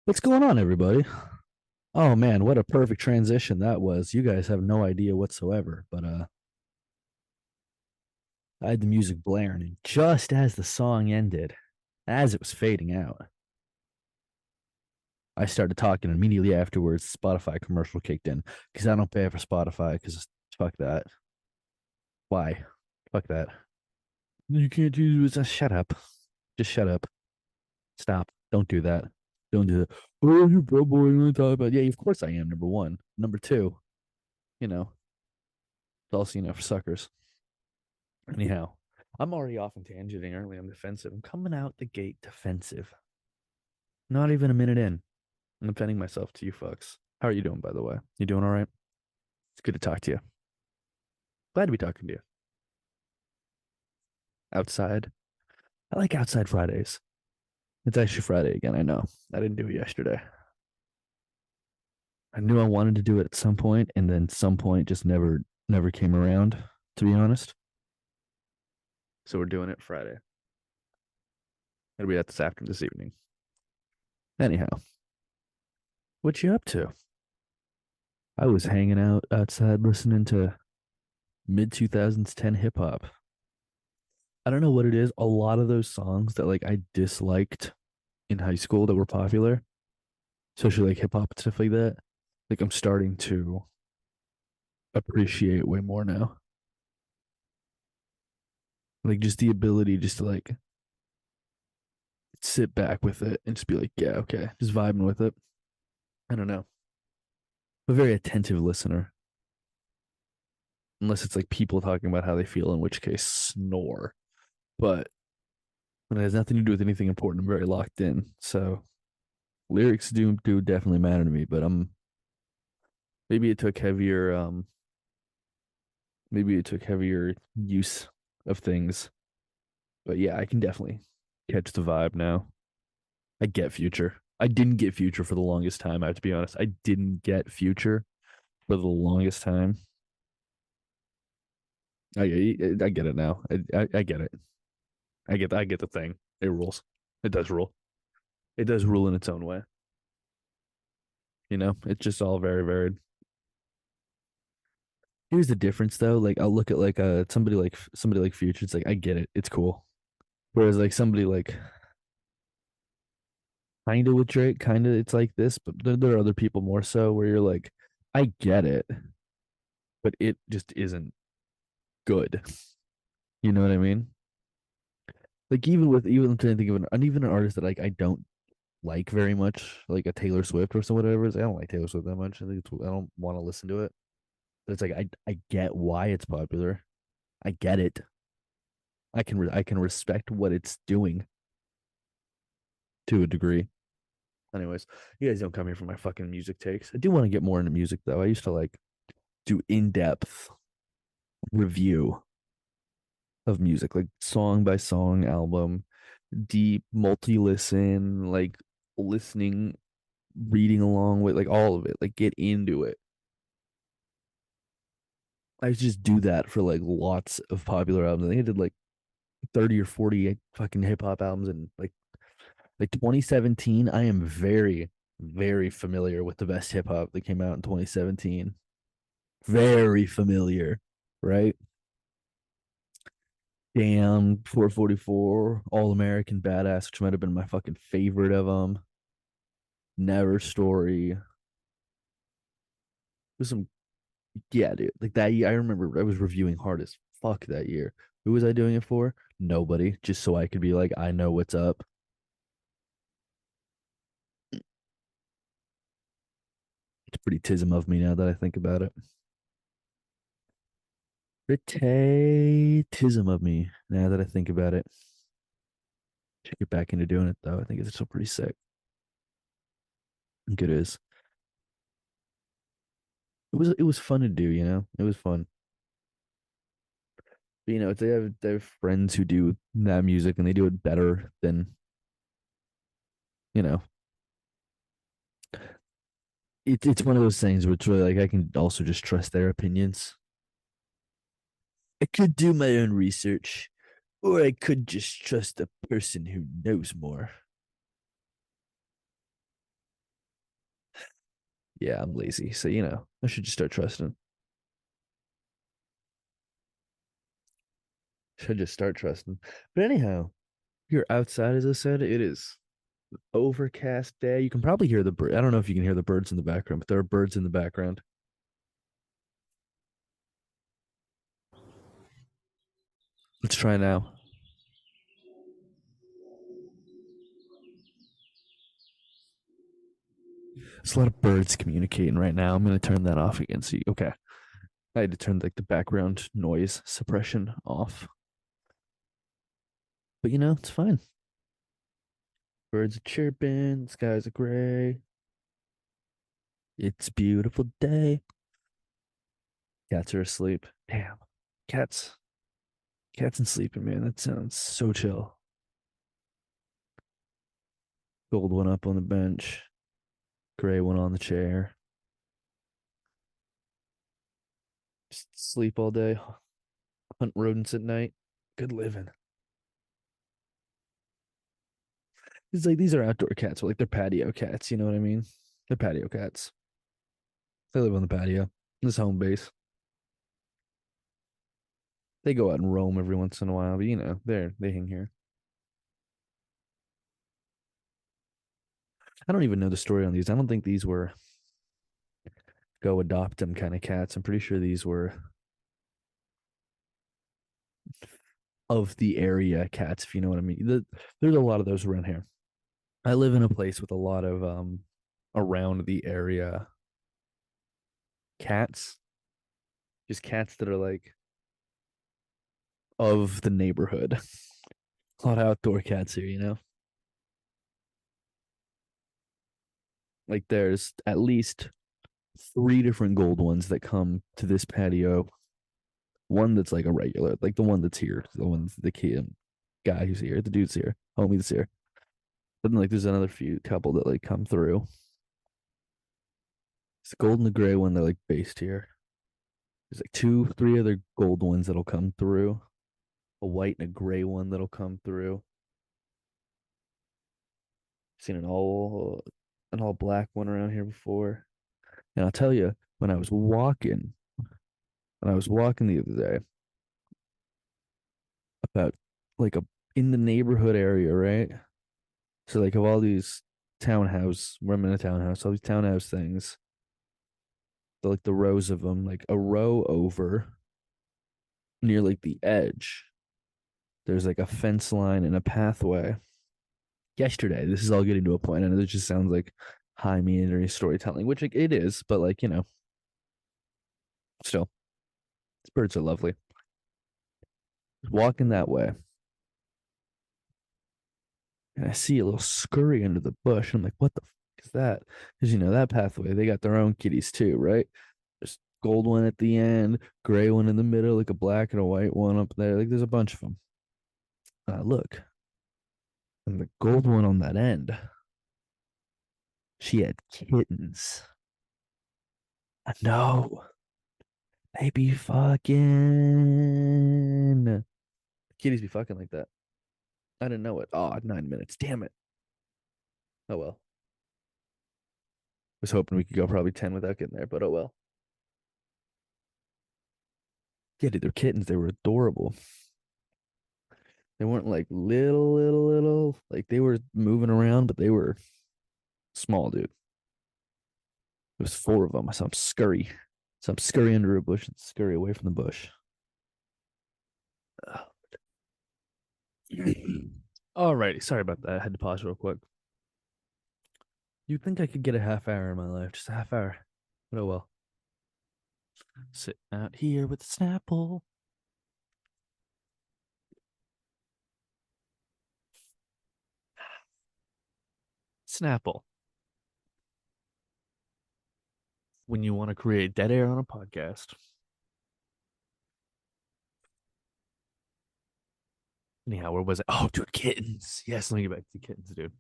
What's going on, everybody? Oh man, what a perfect transition that was. You guys have no idea whatsoever, but I had the music blaring, and just as the song ended, as it was fading out, I started talking. Immediately afterwards, the Spotify commercial kicked in because I don't pay for Spotify because fuck that. Why? Fuck that. You can't do this. Shut up. Just shut up. Stop. Don't do that. Don't do that. Oh, you bro boy. You want to talk about? Yeah, of course I am. Number one. Number two. You know, it's also for suckers. Anyhow, I'm already off and tangenting early. I'm defensive. I'm coming out the gate defensive. Not even a minute in. I'm defending myself to you fucks. How are you doing, by the way? You doing all right? It's good to talk to you. Glad to be talking to you. Outside. I like outside Fridays. It's actually Friday again. I know. I didn't do it yesterday. I knew I wanted to do it at some point, and then some point just never came around, to be honest. So we're doing it Friday. It'll be at this evening. Anyhow, what you up to? I was hanging out outside listening to mid 2010 hip hop. I don't know what it is. A lot of those songs that like I disliked in high school that were popular, especially like hip hop and stuff like that, like I'm starting to appreciate way more now. Like just the ability just to like sit back with it and just be like, yeah, okay, just vibing with it. I don't know. I'm a very attentive listener, unless it's like people talking about how they feel, in which case snore. But when it has nothing to do with anything important, I'm very locked in. So lyrics do definitely matter to me, but maybe it took heavier maybe it took heavier use of things. But yeah, I can definitely catch the vibe now. I get Future. I didn't get Future for the longest time. I have to be honest. I didn't get Future for the longest time. I get it now. I get it. I get the thing. It rules. It does rule. It does rule in its own way. It's just all very varied. Here's the difference though. Like I'll look at like somebody like Future. It's like I get it. It's cool. Whereas like somebody like kind of with Drake, kind of it's like this, but there are other people more so where you're like, I get it, but it just isn't good. You know what I mean? Like even I'm trying to think of an artist that like I don't like very much, like a Taylor Swift or so whatever. I don't like Taylor Swift that much. I don't want to listen to it. But it's like I get why it's popular. I get it. I can respect what it's doing to a degree. Anyways, you guys don't come here for my fucking music takes. I do want to get more into music though. I used to like do in-depth review of music, like song by song, album, deep multi-listen, like listening, reading along with like all of it, like get into it. I just do that for like lots of popular albums. I think I did like 30 or 40 fucking hip hop albums and like 2017. I am very, very familiar with the best hip hop that came out in 2017. Very familiar, right? Damn, 444, All American Badass, which might have been my fucking favorite of them. Never Story. There's some, yeah, dude. Like that year, I remember I was reviewing hard as fuck that year. Who was I doing it for? Nobody, just so I could be like, I know what's up. It's pretty tism of me now that I think about it. Pretty tism of me now that I think about it. Should get back into doing it though. I think it's still pretty sick. I think it is. It was fun to do. It was fun. But, they have friends who do that music and they do it better than, you know. It's one of those things which really like I can also just trust their opinions. I could do my own research, or I could just trust a person who knows more. Yeah, I'm lazy. So, I should just start trusting. Should just start trusting. But anyhow, you're outside, as I said, it is overcast day. You can probably hear the bird. I don't know if you can hear the birds in the background, but there are birds in the background. Let's try now. There's a lot of birds communicating right now. I'm gonna turn that off again. See, okay. I had to turn like the background noise suppression off. But it's fine. Birds are chirping, skies are gray. It's a beautiful day. Cats are asleep. Damn. Cats. Cats and sleeping, man. That sounds so chill. Gold one up on the bench. Gray one on the chair. Just sleep all day. Hunt rodents at night. Good living. It's like these are outdoor cats, but like they're patio cats, you know what I mean? They're patio cats. They live on the patio. This home base. They go out and roam every once in a while, but they hang here. I don't even know the story on these. I don't think these were go adopt them kind of cats. I'm pretty sure these were of the area cats, if you know what I mean. There's a lot of those around here. I live in a place with a lot of around the area cats, just cats that are like of the neighborhood. A lot of outdoor cats here. Like there's at least three different gold ones that come to this patio. One that's like a regular, like the one that's here, the one the kid guy who's here, the dude's here, homie that's here. But then like there's another few couple that like come through. It's the gold and the gray one, they're like based here. There's like two, three other gold ones that'll come through. A white and a gray one that'll come through. Seen an all black one around here before. And I'll tell you, when I was walking the other day, about like a in the neighborhood area, right? So like of all these townhouse, where I'm in a townhouse, all these townhouse things, like the rows of them, like a row over near like the edge, there's like a fence line and a pathway. Yesterday, this is all getting to a point, and it just sounds like high meandering storytelling, which like, it is, but like still, these birds are lovely. Walking that way, and I see a little scurry under the bush. And I'm like, what the fuck is that? Because that pathway, they got their own kitties too, right? There's gold one at the end, gray one in the middle, like a black and a white one up there. Like there's a bunch of them. Look, and the gold one on that end, she had kittens. No, they be fucking. Kitties be fucking like that. I didn't know it. Oh, 9 minutes. Damn it. Oh well. Was hoping we could go probably 10 without getting there, but oh well. Yeah, dude, they're kittens. They were adorable. They weren't like little. Like they were moving around, but they were small, dude. There was four of them. I saw them scurry. So I'm scurry under a bush and scurry away from the bush. Alrighty, sorry about that. I had to pause real quick. You'd think I could get a half hour in my life, just a half hour. But oh well. Sitting out here with Snapple. Snapple. When you want to create dead air on a podcast. Anyhow, where was it? Oh, dude, kittens. Yes, let me get back to the kittens, dude.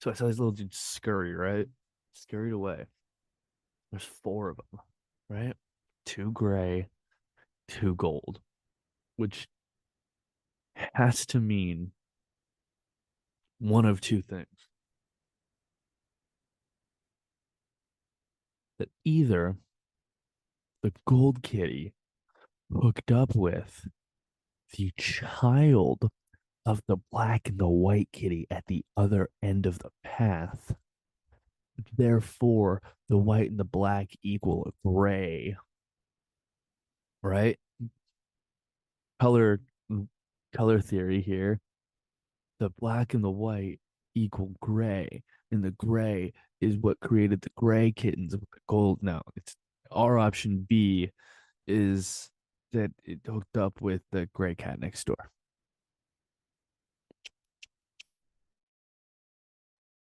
So I saw these little dudes scurry, right? Scurried away. There's four of them, right? Two gray, two gold, which has to mean one of two things. that either the gold kitty hooked up with the child of the black and the white kitty at the other end of the path. Therefore, the white and the black equal gray, right? Color color theory here. The black and the white equal gray, and the gray is what created the gray kittens with the gold. Now, it's our option B is that it hooked up with the gray cat next door.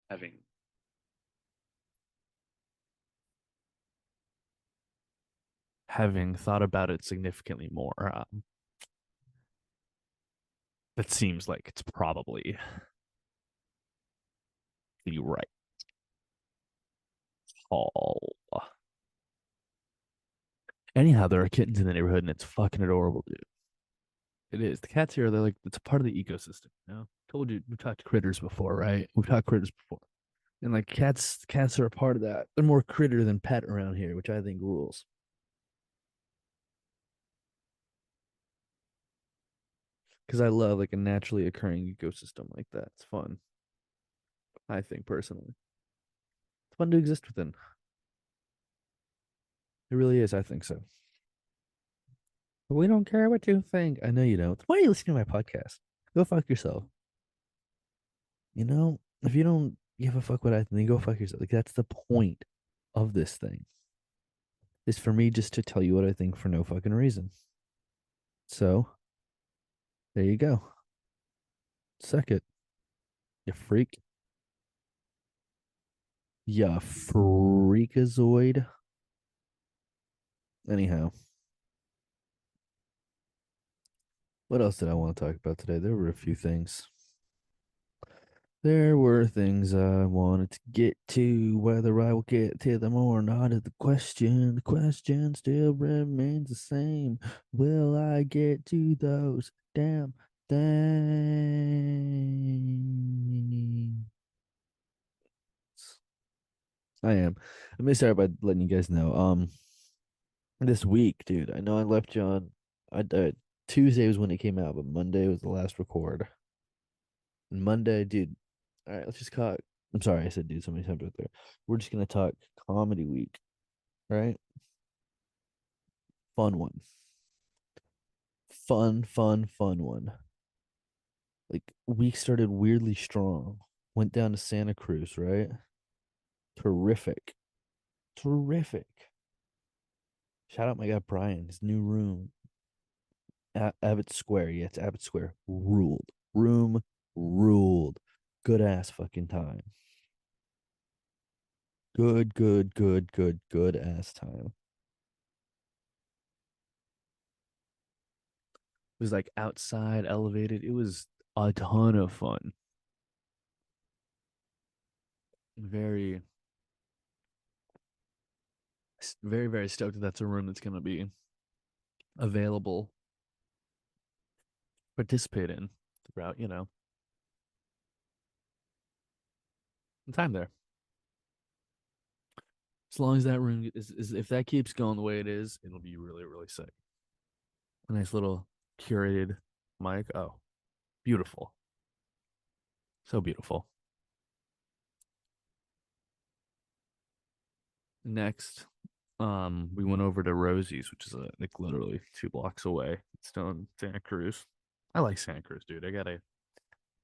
Having having thought about it significantly more, that seems like it's probably the right call. Anyhow, there are kittens in the neighborhood, and it's fucking adorable, dude. It is. The cats here, they're like, it's a part of the ecosystem. You know, told you we've talked critters before, right? We've talked critters before, and like cats are a part of that. They're more critter than pet around here, which I think rules. Because I love like a naturally occurring ecosystem like that. It's fun. I think personally, it's fun to exist within. It really is. I think so. But we don't care what you think. I know you don't. Why are you listening to my podcast? Go fuck yourself. You know, if you don't give a fuck what I think, go fuck yourself. Like that's the point of this thing. Is for me just to tell you what I think for no fucking reason. So there you go. Suck it, you freak. You freakazoid. Anyhow, what else did I want to talk about today? There were a few things. There were things I wanted to get to. Whether I will get to them or not is the question. The question still remains the same. Will I get to those damn things? I am. Let me start by letting you guys know. This week, dude, I know I left you on. Tuesday was when it came out, but Monday was the last record. And Monday, dude. All right, let's just talk. I'm sorry, I said dude so many times right there. We're just gonna talk comedy week, right? Fun one. Fun one. Like week started weirdly strong. Went down to Santa Cruz, right? Terrific. Terrific. Shout out my guy Brian, his new room. Abbott Square. Yeah, it's Abbott Square. Ruled. Room ruled. Good ass fucking time. Good ass time. It was like outside, elevated. It was a ton of fun. Very, very stoked that that's a room that's going to be available, participate in throughout, the time there. As long as that room is if that keeps going the way it is, it'll be really sick. A nice little curated mic. Oh, beautiful. So beautiful. Next, we went over to Rosie's, which is like literally 2 blocks away. It's still in Santa Cruz. I like Santa Cruz, dude. I gotta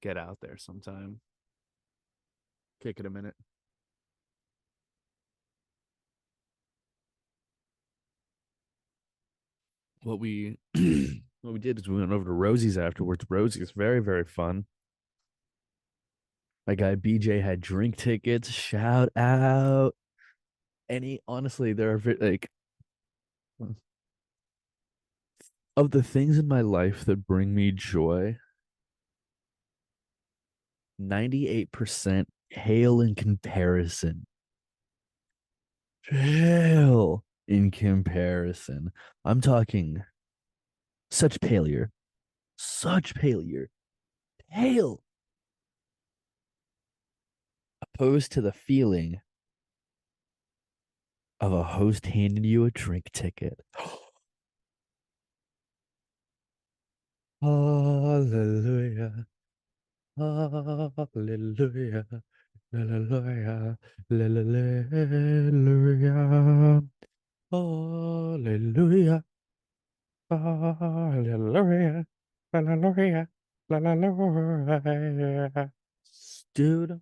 get out there sometime. Kick it a minute. What we what we did is we went over to Rosie's afterwards. Rosie's very fun. My guy BJ had drink tickets. Shout out. Any honestly, there are like of the things in my life that bring me joy, 98% pale in comparison. Pale in comparison. I'm talking such failure, such failure, pale, opposed to the feeling of a host handing you a drink ticket. Hallelujah. Hallelujah. Hallelujah. Hallelujah. Hallelujah. Hallelujah. Hallelujah. Hallelujah. Dude.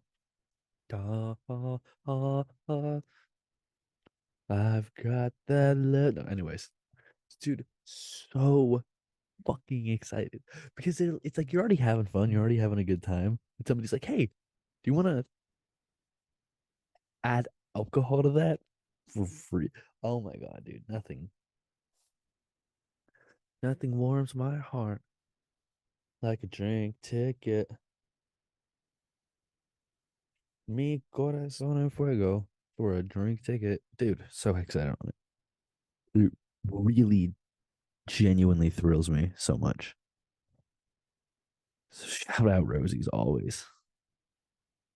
I've got that love. No, anyways, dude, so fucking excited because it's like you're already having fun, you're already having a good time, and somebody's like, "Hey, do you want to add alcohol to that for free?" Oh my god, dude, nothing warms my heart like a drink ticket. Mi corazón en fuego for a drink ticket, dude. So excited on it. It really genuinely thrills me so much. So shout out Rosie's always.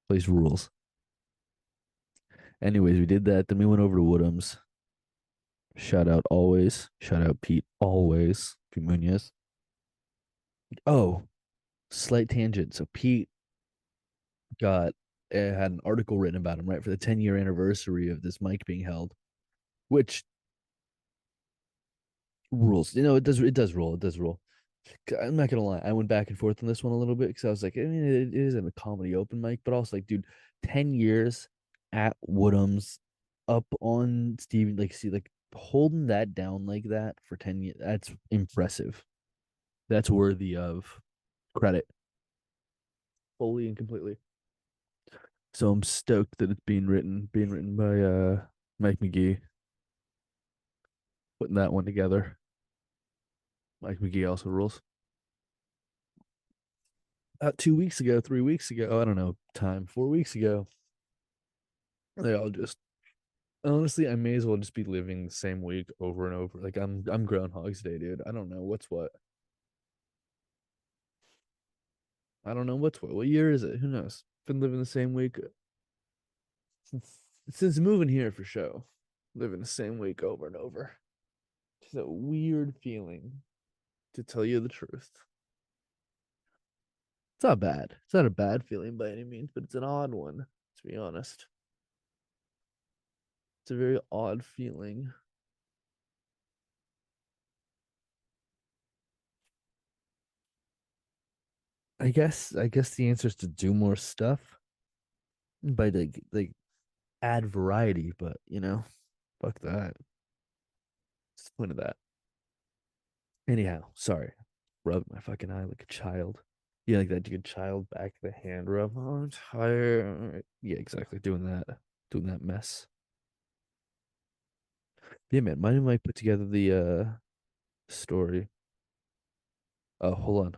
Place rules. Anyways, we did that. Then we went over to Woodham's. Shout out always. Shout out Pete always. Pete Munoz. Oh, slight tangent. So Pete got had an article written about him right for the 10-year anniversary of this mic being held, which rules. It does rule. It does rule. I'm not gonna lie. I went back and forth on this one a little bit because I was like, I mean, it isn't a comedy open mic, but also like, dude, 10 years at Woodham's, up on Steven, like, see, like holding that down like that for 10 years. That's impressive. That's worthy of credit, fully and completely. So I'm stoked that it's being written by Mike McGee, putting that one together. Mike McGee also rules. 2 weeks ago, 3 weeks ago, I don't know, 4 weeks ago, they all just honestly, I may as well just be living the same week over and over. Like I'm Groundhog's Day, dude. I don't know what's what. I don't know what's what. What year is it? Who knows? Been living the same week since moving here for show. Living the same week over and over. It's a weird feeling, to tell you the truth. It's not bad. It's not a bad feeling by any means, but it's an odd one, to be honest. It's a very odd feeling. I guess the answer is to do more stuff by like add variety, but fuck that. What's the point of that? Anyhow, sorry. Rub my fucking eye like a child. Yeah, like that good child back the hand rub. Oh, I'm tired. Yeah, exactly. Doing that mess. Yeah, man. Mine might put together the story. Oh, hold on.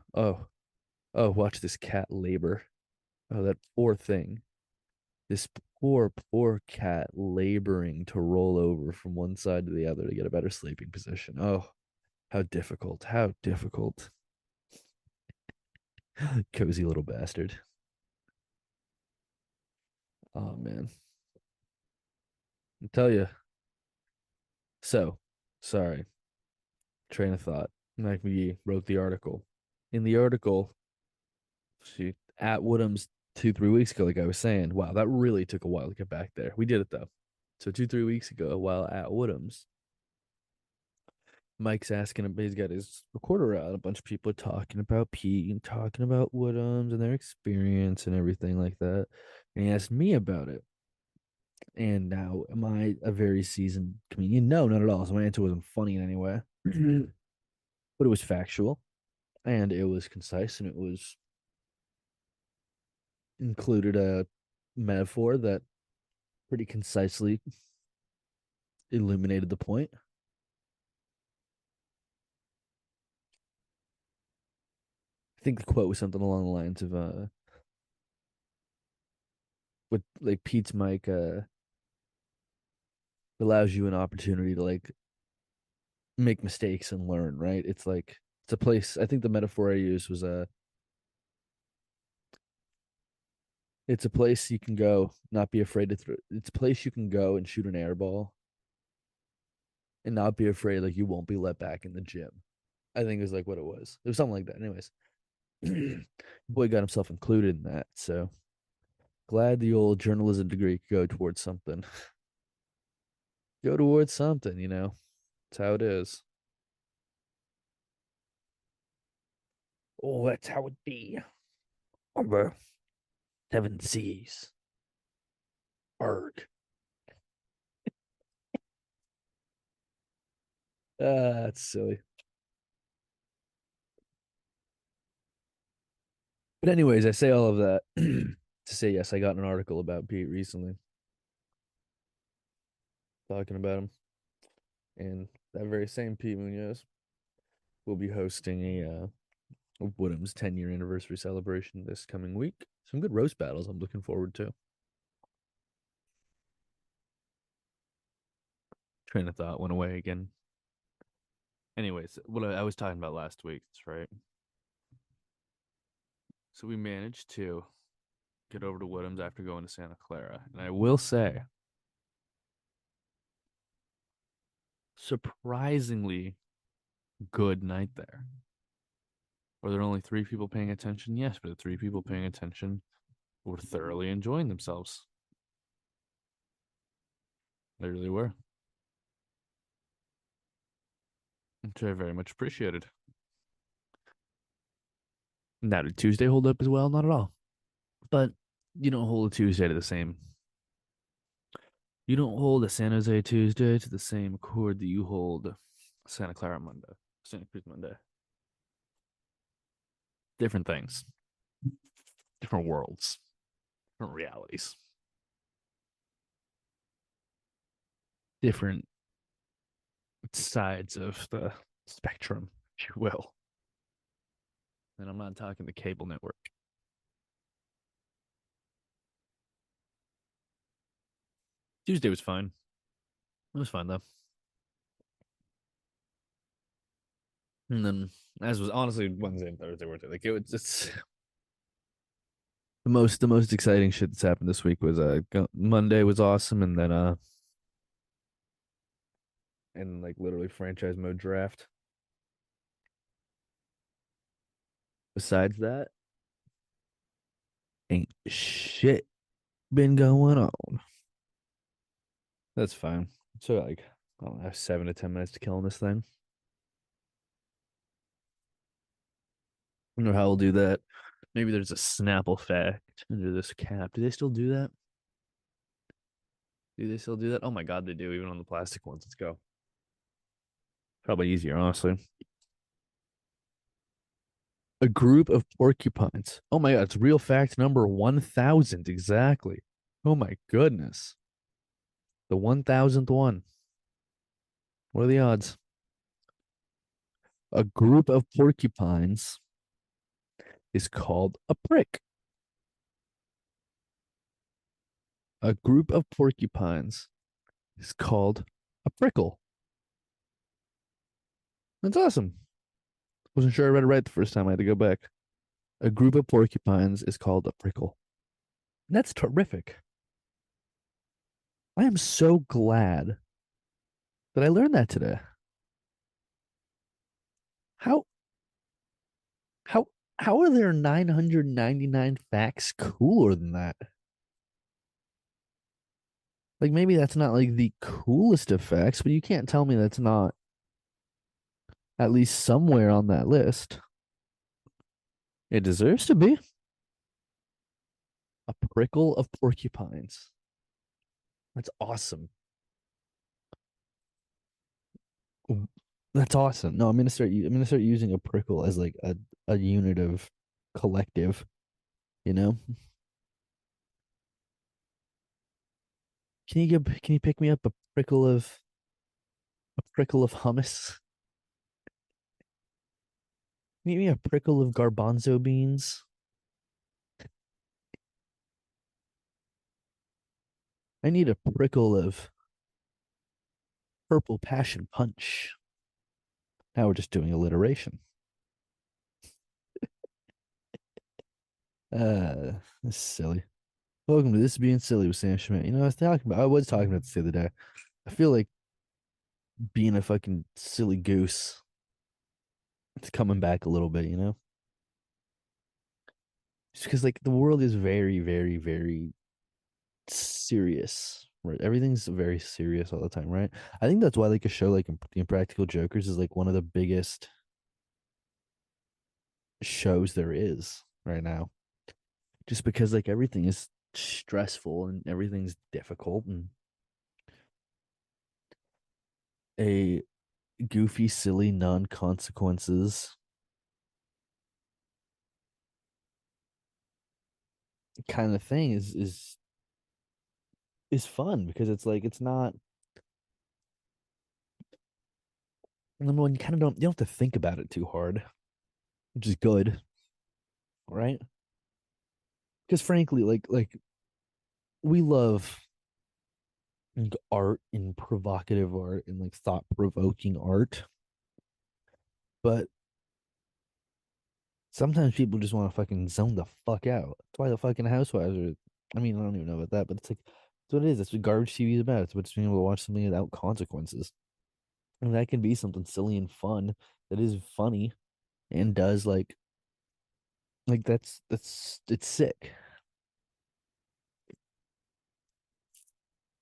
Oh, watch this cat labor. Oh, that poor thing. This poor cat laboring to roll over from one side to the other to get a better sleeping position. Oh, how difficult. How difficult. Cozy little bastard. Oh man. I tell you. So, sorry. Train of thought. Mike McGee wrote the article. In the article, she at Woodham's 2, 3 weeks ago, like I was saying. Wow, that really took a while to get back there. We did it though. So 2, 3 weeks ago, while at Woodham's, Mike's asking him, he's got his recorder out. A bunch of people are talking about Pete and talking about Woodham's and their experience and everything like that. And he asked me about it. And now, am I a very seasoned comedian? No, not at all. So my answer wasn't funny in any way, but it was factual and it was concise and it was included a metaphor that pretty concisely illuminated the point. I think the quote was something along the lines of with like Pete's mic allows you an opportunity to like make mistakes and learn, right? It's like it's a place. I think the metaphor I used was it's a place you can go, not be afraid to throw. It's a place you can go and shoot an air ball and not be afraid like you won't be let back in the gym. I think is like what it was. It was something like that. Anyways, boy got himself included in that. So glad the old journalism degree could go towards something. Go towards something, you know. That's how it is. Oh, that's how it be. Over seven seas. Arg. That's silly. But anyways, I say all of that to say yes, I got an article about Pete recently talking about him. And that very same Pete Munoz will be hosting Woodham's 10-year anniversary celebration this coming week. Some good roast battles I'm looking forward to. Train of thought went away again. Anyways, what I was talking about last week, that's right. So we managed to get over to Woodham's after going to Santa Clara. And I will say, surprisingly good night there. Were there only three people paying attention? Yes, but the three people paying attention were thoroughly enjoying themselves. They really were. Which I very much appreciated. Now, did Tuesday hold up as well? Not at all. But you don't hold a Tuesday to the same. You don't hold a San Jose Tuesday to the same chord that you hold Santa Clara Monday, Santa Cruz Monday. Different things, different worlds, different realities, different sides of the spectrum, if you will. And I'm not talking the cable network. Tuesday was fine. It was fun though. And then, as was honestly Wednesday and Thursday were too. Like it was just the most exciting shit that's happened this week was Monday was awesome, and then and like literally franchise mode draft. Besides that, ain't shit been going on. That's fine. So like I don't know, 7 to 10 minutes to kill on this thing. I don't know how we'll do that. Maybe there's a Snapple fact under this cap. Do they still do that? Do they still do that? Oh my god, they do, even on the plastic ones. Let's go. Probably easier, honestly. A group of porcupines. Oh my god, it's real fact number 1000 exactly. Oh my goodness. The 1000th one. What are the odds? A group of porcupines is called a prick. A group of porcupines is called a prickle. That's awesome. Wasn't sure I read it right the first time. I had to go back. A group of porcupines is called a prickle. That's terrific. I am so glad that I learned that today. How how how are there 999 facts cooler than that? Like maybe that's not like the coolest of facts, but you can't tell me that's not at least somewhere on that list. It deserves to be. A prickle of porcupines. That's awesome. That's awesome. No, I'm gonna start using a prickle as like a unit of collective, you know? Can you pick me up a prickle of hummus? Can you give me a prickle of garbanzo beans? I need a prickle of purple passion punch. Now we're just doing alliteration. This is silly. Welcome to This Being Silly with Sam Schmidt. I was talking about this the other day. I feel like being a fucking silly goose. It's coming back a little bit, you know? Just because like the world is very, very, very serious. Right. Everything's very serious all the time, right? I think that's why like a show like The Impractical Jokers is like one of the biggest shows there is right now. Just because like everything is stressful and everything's difficult and a goofy, silly, non-consequences kind of thing is fun because it's like it's not number one, you kind of don't you don't have to think about it too hard, which is good, right? Because frankly, like we love like, art and provocative art and like thought provoking art, but sometimes people just want to fucking zone the fuck out. That's why the fucking housewives are. I mean, I don't even know about that, but it's like that's what it is. That's what garbage TV is about. It's about just being able to watch something without consequences, and that can be something silly and fun that is funny and does like that's it's sick.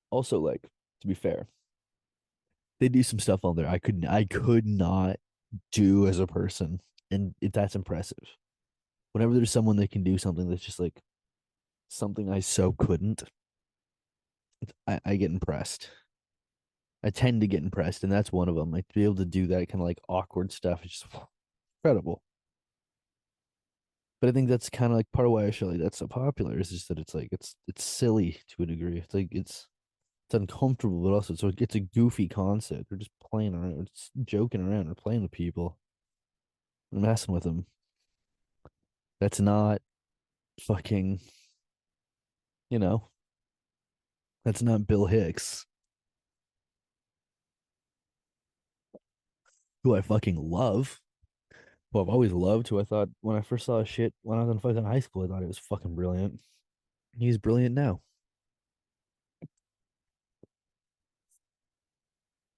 Also, like to be fair, they do some stuff on there I could not do as a person, and that's impressive. Whenever there's someone that can do something that's just like something I so couldn't, I get impressed. I tend to get impressed, and that's one of them. Like to be able to do that kind of like awkward stuff is just incredible. But I think that's kind of like part of why a show like that's so popular is just that it's like it's silly to a degree. It's like it's uncomfortable, but also so it's a goofy concept. We're just playing around, we're just joking around, we're playing with people, we're messing with them. That's not fucking, you know, that's not Bill Hicks, who I fucking love, who I've always loved, who I thought when I first saw his shit when I was in fucking high school, I thought it was fucking brilliant. He's brilliant now.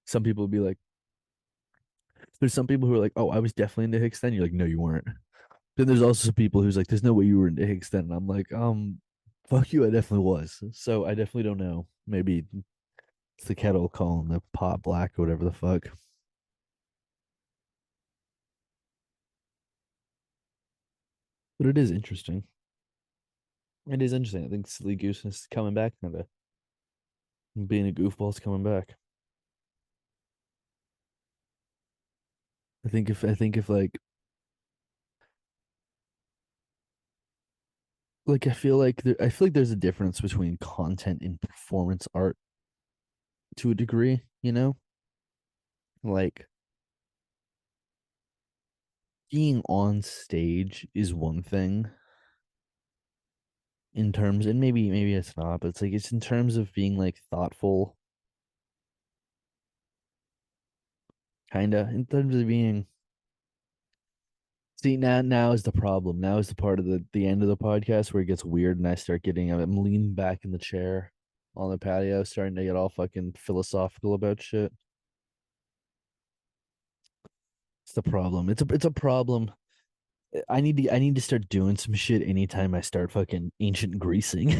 Some people would be like, there's some people who are like, oh, I was definitely into Hicks then. You're like, no, you weren't. Then there's also some people who's like, there's no way you were into Hicks then. And I'm like, fuck you, I definitely was. So I definitely don't know. Maybe it's the kettle calling the pot black or whatever the fuck. But it is interesting. It is interesting. I think Silly Goose is coming back kind of being a goofball is coming back. I think if like I feel like there's a difference between content and performance art to a degree, you know? Like being on stage is one thing in terms and maybe it's not, but it's like it's in terms of being like thoughtful, kinda, in terms of being see now is the problem. Now is the part of the end of the podcast where it gets weird and I start getting I'm leaning back in the chair on the patio, starting to get all fucking philosophical about shit. It's the problem. It's a problem. I need to start doing some shit anytime I start fucking ancient greasing.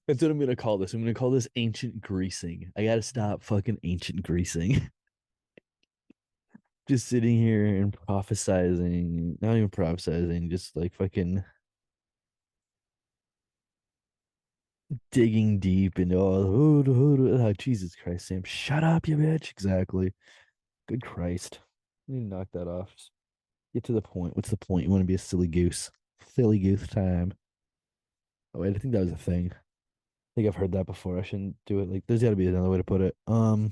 That's what I'm gonna call this. I'm gonna call this ancient greasing. I gotta stop fucking ancient greasing. Just sitting here and prophesizing, not even prophesizing, just like fucking digging deep into all oh, Jesus Christ, Sam. Shut up, you bitch. Exactly. Good Christ. You need to knock that off. Just get to the point. What's the point? You want to be a silly goose. Silly goose time. Oh wait, I think that was a thing. I think I've heard that before. I shouldn't do it. Like there's gotta be another way to put it. I'm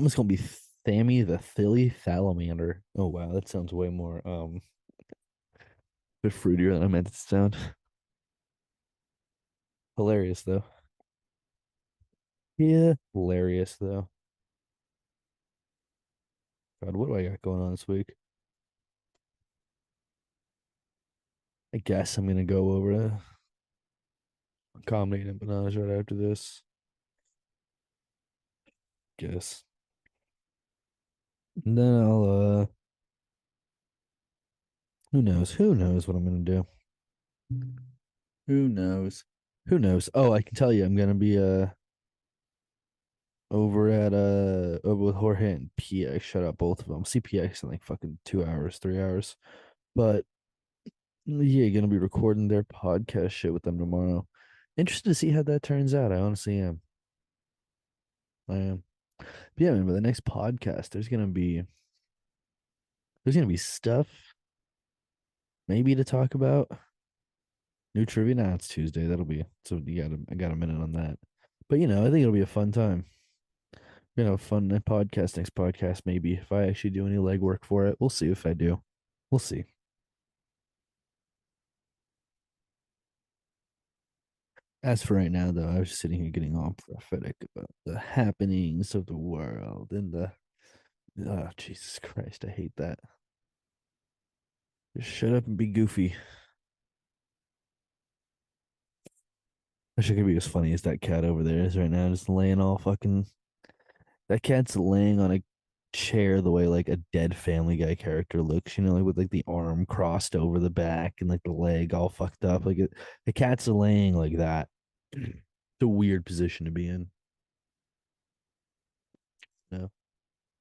just gonna be Thammy the Thilly Salamander. Oh wow, that sounds way more bit fruitier than I meant it to sound. Hilarious though. Yeah, hilarious though. God, what do I got going on this week? I guess I'm gonna go over to Comedy and Bananas right after this. Guess. And then who knows? Who knows what I'm gonna do? Who knows? Who knows? Oh, I can tell you I'm gonna be over with Jorge and PX. Shut up, both of them. See PX in like fucking 2 hours, 3 hours. But yeah, gonna be recording their podcast shit with them tomorrow. Interested to see how that turns out. I honestly am. I am. But yeah, man, but the next podcast, there's gonna be stuff maybe to talk about. New trivia. Nah, it's Tuesday. That'll be so I got a minute on that. But I think it'll be a fun time. We're gonna have a fun podcast next podcast, maybe if I actually do any legwork for it. We'll see if I do. We'll see. As for right now, though, I was just sitting here getting all prophetic about the happenings of the world and the oh Jesus Christ, I hate that. Just shut up and be goofy. I wish I could be as funny as that cat over there is right now, just laying all fucking. That cat's laying on a chair the way like a dead Family Guy character looks, like with like the arm crossed over the back and like the leg all fucked up. Like the cat's laying like that. It's a weird position to be in. No,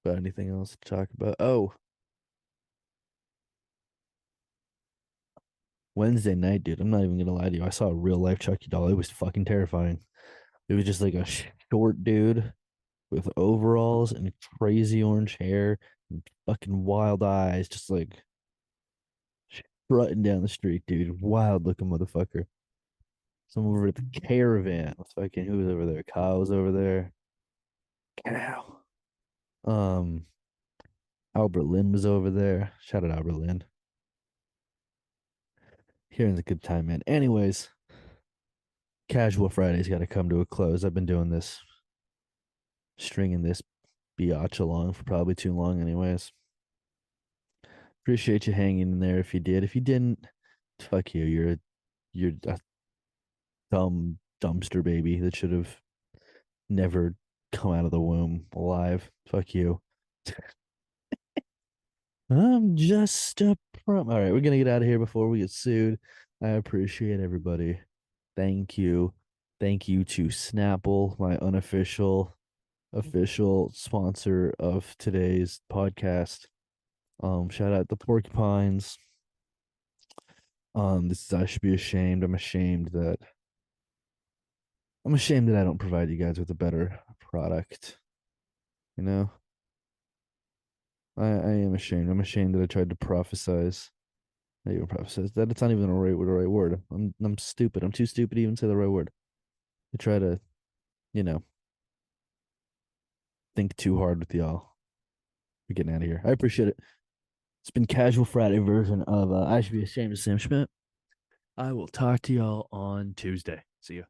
but anything else to talk about? Oh, Wednesday night, dude. I'm not even gonna lie to you. I saw a real life Chucky doll. It was fucking terrifying. It was just like a short dude with overalls and crazy orange hair and fucking wild eyes, just like strutting down the street, dude. Wild looking motherfucker. Some over at the caravan. Fucking who was over there? Kyle was over there. Cow. Um, Albert Lynn was over there. Shout out Albert Lynn. Here's a good time, man. Anyways, Casual Friday's got to come to a close. I've been doing this, stringing this biatch along for probably too long, anyways. Appreciate you hanging in there if you did. If you didn't, fuck you. You're a dumb dumpster baby that should have never come out of the womb alive. Fuck you. I'm just a prom. All right, we're gonna get out of here before we get sued. I appreciate everybody. Thank you. Thank you to Snapple, my unofficial official sponsor of today's podcast. Shout out the Porcupines. This is I should be ashamed. I'm ashamed that I don't provide you guys with a better product. You know, I am ashamed. I'm ashamed that I tried to prophesize. Not even prophesize that it's not even the right word. I'm stupid. I'm too stupid to even say the right word. I try to, you know, think too hard with y'all. We're getting out of here. I appreciate it. It's been Casual Friday version of I should be ashamed of Sam Schmidt. I will talk to y'all on Tuesday. See you.